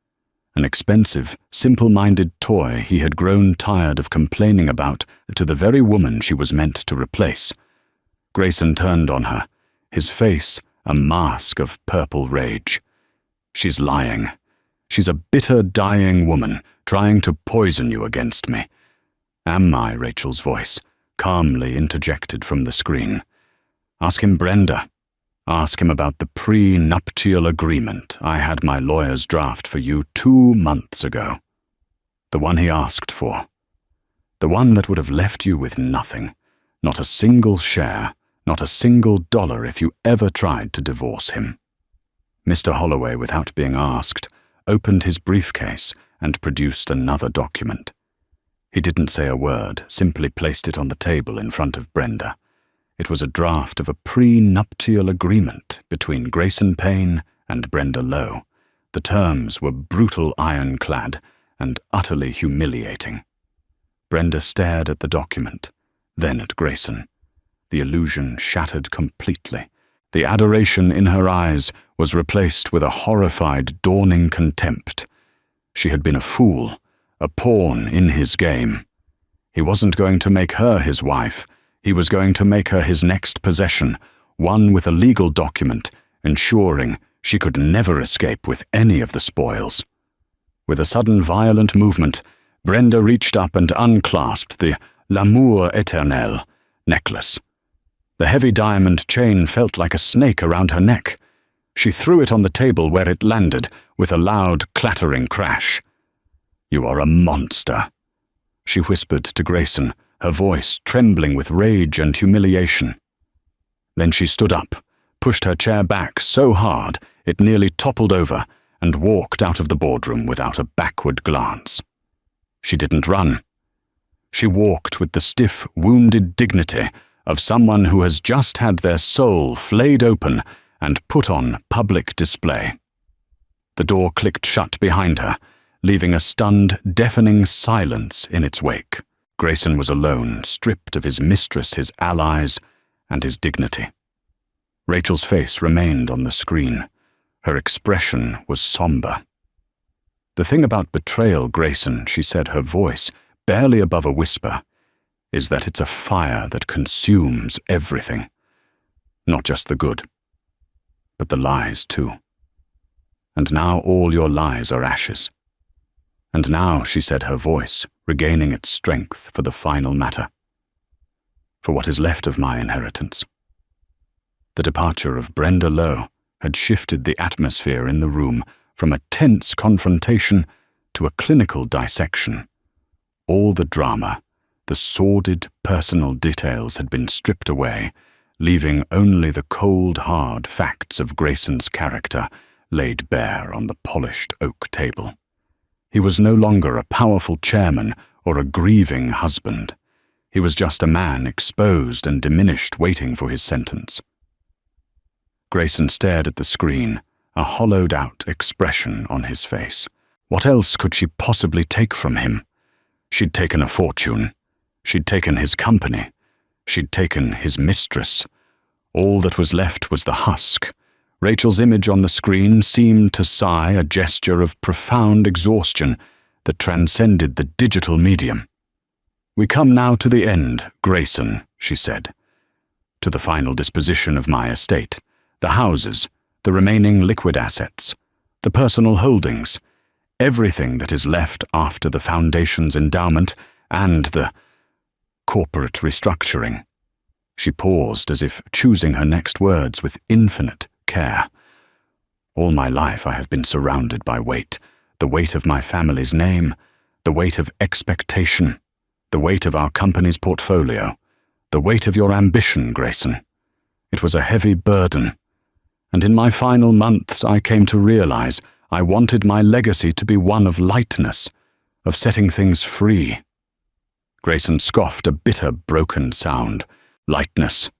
S1: An expensive, simple-minded toy he had grown tired of complaining about to the very woman she was meant to replace. Grayson turned on her, his face a mask of purple rage. "She's lying. She's a bitter, dying woman, trying to poison you against me." "Am I?" Rachel's voice, calmly interjected from the screen. "Ask him, Brenda. Ask him about the pre-nuptial agreement I had my lawyers draft for you 2 months ago. The one he asked for. The one that would have left you with nothing, not a single share, not a single dollar if you ever tried to divorce him." Mr. Holloway, without being asked, opened his briefcase and produced another document. He didn't say a word, simply placed it on the table in front of Brenda. It was a draft of a pre-nuptial agreement between Grayson Payne and Brenda Lowe, The terms were brutal ironclad and utterly humiliating. Brenda stared at the document, then at Grayson. The illusion shattered completely. The adoration in her eyes was replaced with a horrified, dawning contempt. She had been a fool, a pawn in his game. He wasn't going to make her his wife. He was going to make her his next possession, one with a legal document ensuring she could never escape with any of the spoils. With a sudden violent movement, Brenda reached up and unclasped the L'amour éternel necklace. The heavy diamond chain felt like a snake around her neck. She threw it on the table where it landed with a loud, clattering crash. "You are a monster," she whispered to Grayson, her voice trembling with rage and humiliation. Then she stood up, pushed her chair back so hard it nearly toppled over, and walked out of the boardroom without a backward glance. She didn't run. She walked with the stiff, wounded dignity of someone who has just had their soul flayed open and put on public display. The door clicked shut behind her, leaving a stunned, deafening silence in its wake. Grayson was alone, stripped of his mistress, his allies, and his dignity. Rachel's face remained on the screen. Her expression was somber. "The thing about betrayal, Grayson," she said, her voice barely above a whisper, "is that it's a fire that consumes everything. Not just the good, but the lies too. And now all your lies are ashes. And now," she said, her voice regaining its strength for the final matter, "for what is left of my inheritance." The departure of Brenda Lowe had shifted the atmosphere in the room from a tense confrontation to a clinical dissection. All the drama, the sordid personal details had been stripped away, leaving only the cold, hard facts of Grayson's character laid bare on the polished oak table. He was no longer a powerful chairman or a grieving husband. He was just a man exposed and diminished, waiting for his sentence. Grayson stared at the screen, a hollowed-out expression on his face. What else could she possibly take from him? She'd taken a fortune. She'd taken his company. She'd taken his mistress. All that was left was the husk. Rachel's image on the screen seemed to sigh, a gesture of profound exhaustion that transcended the digital medium. "We come now to the end, Grayson," she said. "To the final disposition of my estate. The houses, the remaining liquid assets, the personal holdings, everything that is left after the Foundation's endowment and the corporate restructuring." She paused as if choosing her next words with infinite care. "All my life I have been surrounded by weight, the weight of my family's name, the weight of expectation, the weight of our company's portfolio, the weight of your ambition, Grayson. It was a heavy burden. And in my final months I came to realize I wanted my legacy to be one of lightness, of setting things free." Grayson scoffed a bitter, broken sound. "Lightness.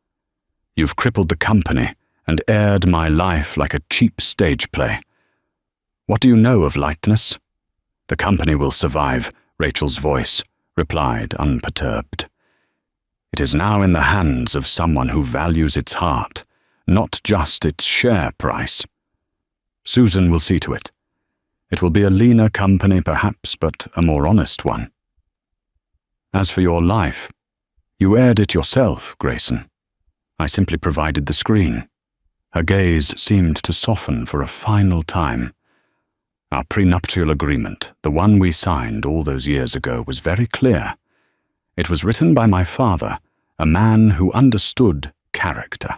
S1: You've crippled the company and aired my life like a cheap stage play. What do you know of lightness?" "The company will survive," Rachel's voice replied unperturbed. "It is now in the hands of someone who values its heart, not just its share price. Susan will see to it. It will be a leaner company perhaps, but a more honest one. As for your life, you aired it yourself, Grayson. I simply provided the screen." Her gaze seemed to soften for a final time. "Our prenuptial agreement, the one we signed all those years ago, was very clear. It was written by my father, a man who understood character.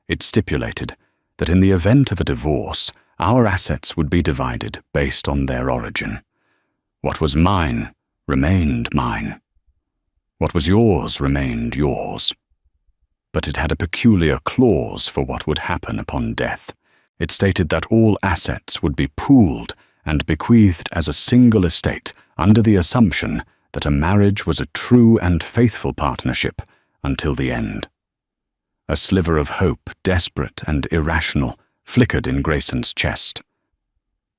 S1: It stipulated that in the event of a divorce, our assets would be divided based on their origin. What was mine remained mine. What was yours remained yours. But it had a peculiar clause for what would happen upon death. It stated that all assets would be pooled and bequeathed as a single estate under the assumption that a marriage was a true and faithful partnership until the end." A sliver of hope, desperate and irrational, flickered in Grayson's chest.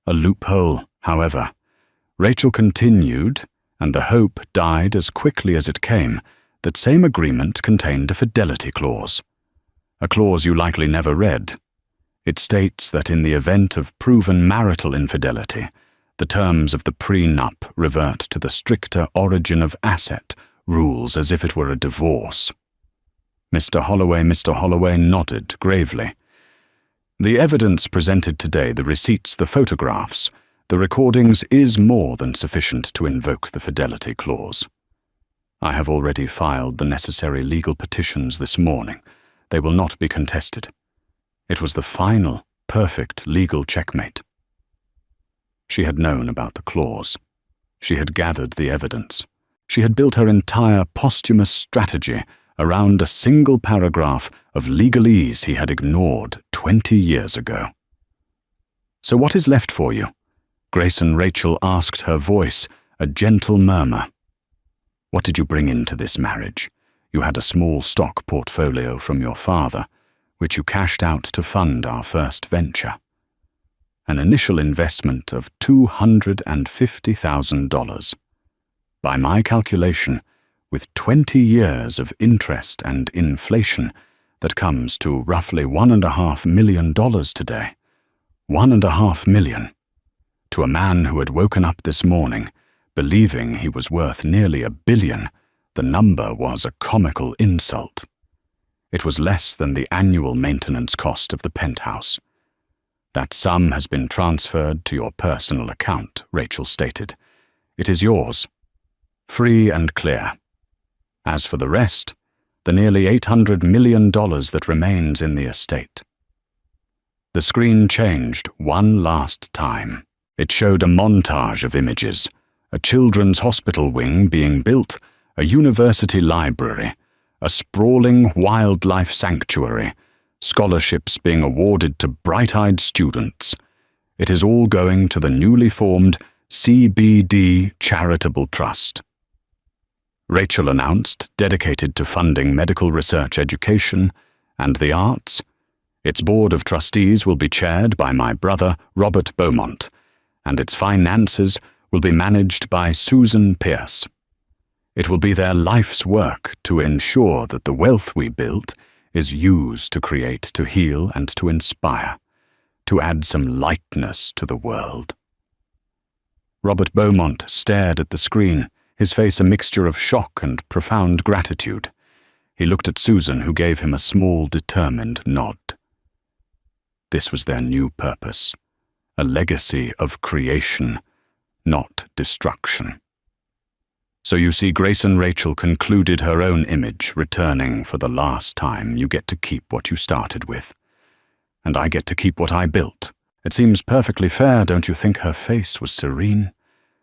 S1: A loophole, however. Rachel continued, and the hope died as quickly as it came, that same agreement contained a fidelity clause. A clause you likely never read. It states that in the event of proven marital infidelity, the terms of the prenup revert to the stricter origin of asset rules as if it were a divorce. Mr. Holloway nodded gravely. The evidence presented today, the receipts, the photographs, the recordings, is more than sufficient to invoke the fidelity clause. I have already filed the necessary legal petitions this morning. They will not be contested. It was the final, perfect legal checkmate. She had known about the clause. She had gathered the evidence. She had built her entire posthumous strategy around a single paragraph of legalese he had ignored 20 years ago. "So what is left for you?" Grayson Rachel asked, her voice a gentle murmur. "What did you bring into this marriage? You had a small stock portfolio from your father, which you cashed out to fund our first venture. An initial investment of $250,000. By my calculation, with 20 years of interest and inflation, that comes to roughly $1.5 million today. $1.5 million. To a man who had woken up this morning, believing he was worth nearly $1 billion, the number was a comical insult. It was less than the annual maintenance cost of the penthouse. That sum has been transferred to your personal account, Rachel stated. It is yours. Free and clear. As for the rest, the nearly $800 million that remains in the estate." The screen changed one last time. It showed a montage of images, a children's hospital wing being built, a university library, a sprawling wildlife sanctuary, scholarships being awarded to bright-eyed students. It is all going to the newly formed CBD Charitable Trust. Rachel announced, dedicated to funding medical research education and the arts. Its board of trustees will be chaired by my brother, Robert Beaumont, and its finances will be managed by Susan Pierce. It will be their life's work to ensure that the wealth we built is used to create, to heal, and to inspire, to add some lightness to the world. Robert Beaumont stared at the screen, his face a mixture of shock and profound gratitude. He looked at Susan, who gave him a small, determined nod. This was their new purpose, a legacy of creation, not destruction. So you see, Grayson Rachel concluded her own image, returning for the last time. You get to keep what you started with, and I get to keep what I built. It seems perfectly fair, don't you think? Her face was serene.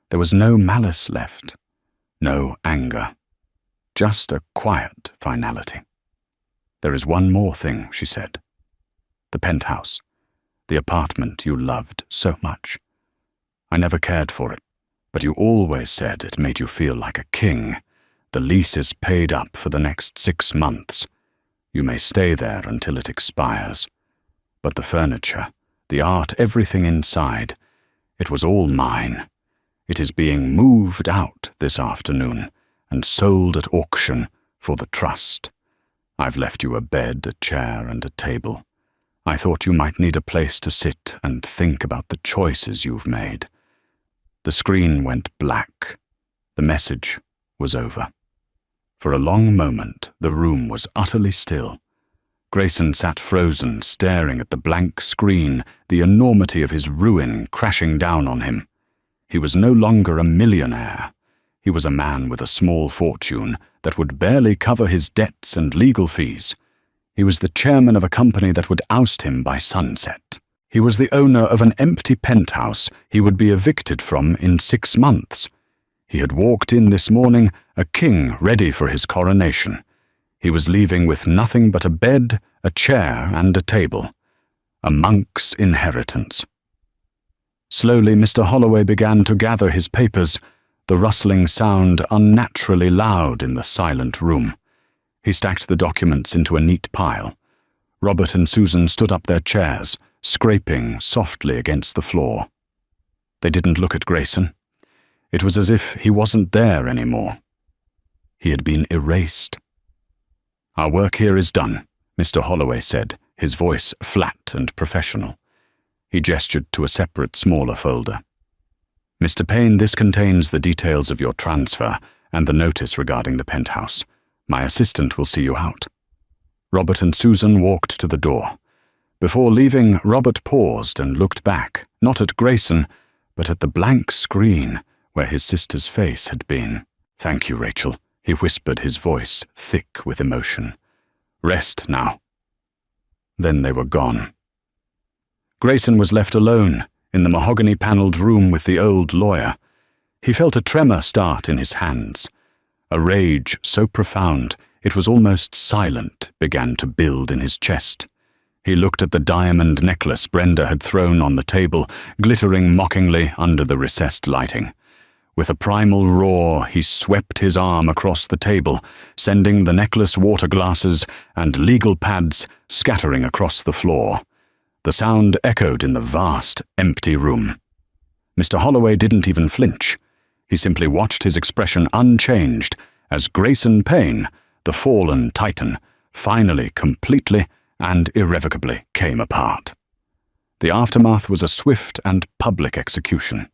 S1: There was no malice left, no anger, just a quiet finality. "There is one more thing," she said. "The penthouse, the apartment you loved so much. I never cared for it, but you always said it made you feel like a king. The lease is paid up for the next 6 months. You may stay there until it expires. But the furniture, the art, everything inside, it was all mine. It is being moved out this afternoon and sold at auction for the trust. I've left you a bed, a chair, and a table. I thought you might need a place to sit and think about the choices you've made." The screen went black. The message was over. For a long moment, the room was utterly still. Grayson sat frozen, staring at the blank screen, the enormity of his ruin crashing down on him. He was no longer a millionaire. He was a man with a small fortune that would barely cover his debts and legal fees. He was the chairman of a company that would oust him by sunset. He was the owner of an empty penthouse he would be evicted from in 6 months. He had walked in this morning a king ready for his coronation. He was leaving with nothing but a bed, a chair, and a table. A monk's inheritance. Slowly, Mr. Holloway began to gather his papers, the rustling sound unnaturally loud in the silent room. He stacked the documents into a neat pile. Robert and Susan stood up their chairs, scraping softly against the floor. They didn't look at Grayson. It was as if he wasn't there anymore. He had been erased. "Our work here is done," Mr. Holloway said, his voice flat and professional. He gestured to a separate, smaller folder. "Mr. Payne, this contains the details of your transfer and the notice regarding the penthouse. My assistant will see you out." Robert and Susan walked to the door. Before leaving, Robert paused and looked back, not at Grayson, but at the blank screen where his sister's face had been. "Thank you, Rachel," he whispered, his voice thick with emotion. "Rest now." Then they were gone. Grayson was left alone in the mahogany-panelled room with the old lawyer. He felt a tremor start in his hands. A rage so profound it was almost silent began to build in his chest. He looked at the diamond necklace Brenda had thrown on the table, glittering mockingly under the recessed lighting. With a primal roar, he swept his arm across the table, sending the necklace water glasses and legal pads scattering across the floor. The sound echoed in the vast, empty room. Mr. Holloway didn't even flinch. He simply watched his expression unchanged as Grayson Payne, the fallen titan, finally, completely and irrevocably came apart. The aftermath was a swift and public execution.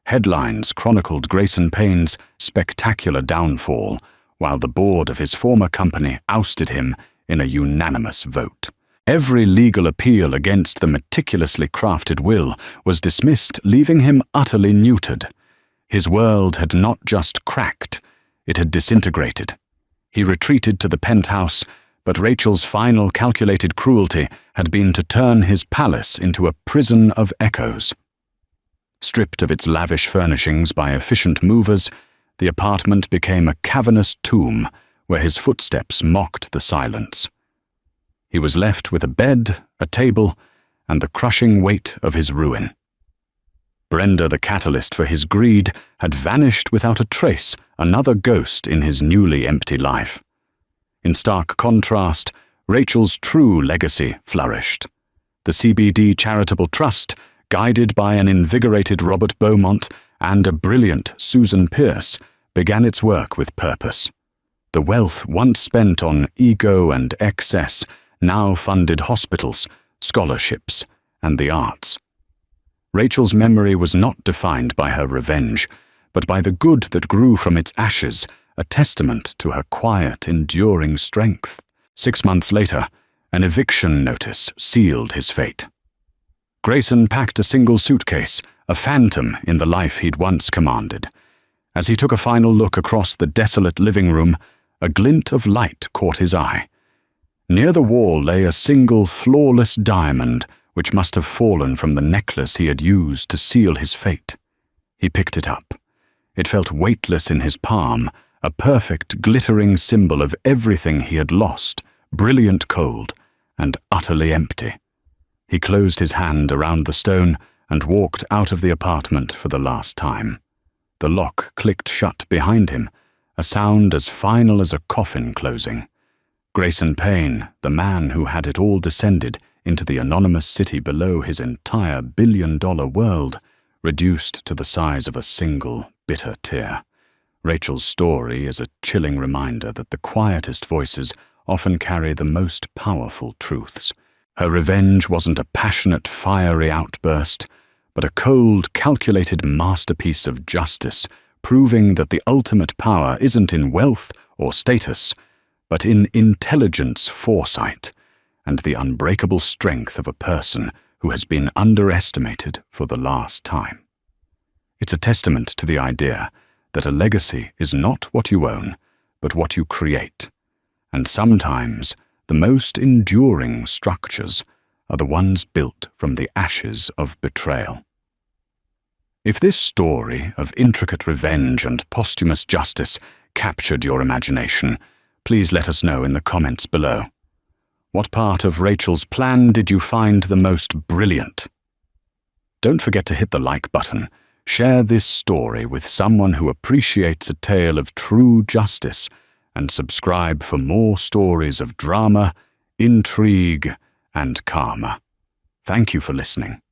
S1: Headlines chronicled Grayson Payne's spectacular downfall, while the board of his former company ousted him in a unanimous vote. Every legal appeal against the meticulously crafted will was dismissed, leaving him utterly neutered. His world had not just cracked, it had disintegrated. He retreated to the penthouse, but Rachel's final calculated cruelty had been to turn his palace into a prison of echoes. Stripped of its lavish furnishings by efficient movers, the apartment became a cavernous tomb where his footsteps mocked the silence. He was left with a bed, a table, and the crushing weight of his ruin. Brenda, the catalyst for his greed, had vanished without a trace, another ghost in his newly empty life. In stark contrast, Rachel's true legacy flourished. The CBD Charitable Trust, guided by an invigorated Robert Beaumont and a brilliant Susan Pierce, began its work with purpose. The wealth once spent on ego and excess now funded hospitals, scholarships, and the arts. Rachel's memory was not defined by her revenge, but by the good that grew from its ashes, a testament to her quiet, enduring strength. 6 months later, an eviction notice sealed his fate. Grayson packed a single suitcase, a phantom in the life he'd once commanded. As he took a final look across the desolate living room, a glint of light caught his eye. Near the wall lay a single, flawless diamond, which must have fallen from the necklace he had used to seal his fate. He picked it up. It felt weightless in his palm, a perfect, glittering symbol of everything he had lost, brilliant cold, and utterly empty. He closed his hand around the stone and walked out of the apartment for the last time. The lock clicked shut behind him, a sound as final as a coffin closing. Grayson Payne, the man who had it all descended into the anonymous city below his entire billion-dollar world, reduced to the size of a single, bitter tear. Rachel's story is a chilling reminder that the quietest voices often carry the most powerful truths. Her revenge wasn't a passionate, fiery outburst, but a cold, calculated masterpiece of justice, proving that the ultimate power isn't in wealth or status, but in intelligence, foresight, and the unbreakable strength of a person who has been underestimated for the last time. It's a testament to the idea that a legacy is not what you own, but what you create, and sometimes the most enduring structures are the ones built from the ashes of betrayal. If this story of intricate revenge and posthumous justice captured your imagination, please let us know in the comments below. What part of Rachel's plan did you find the most brilliant? Don't forget to hit the like button. Share this story with someone who appreciates a tale of true justice, and subscribe for more stories of drama, intrigue, and karma. Thank you for listening.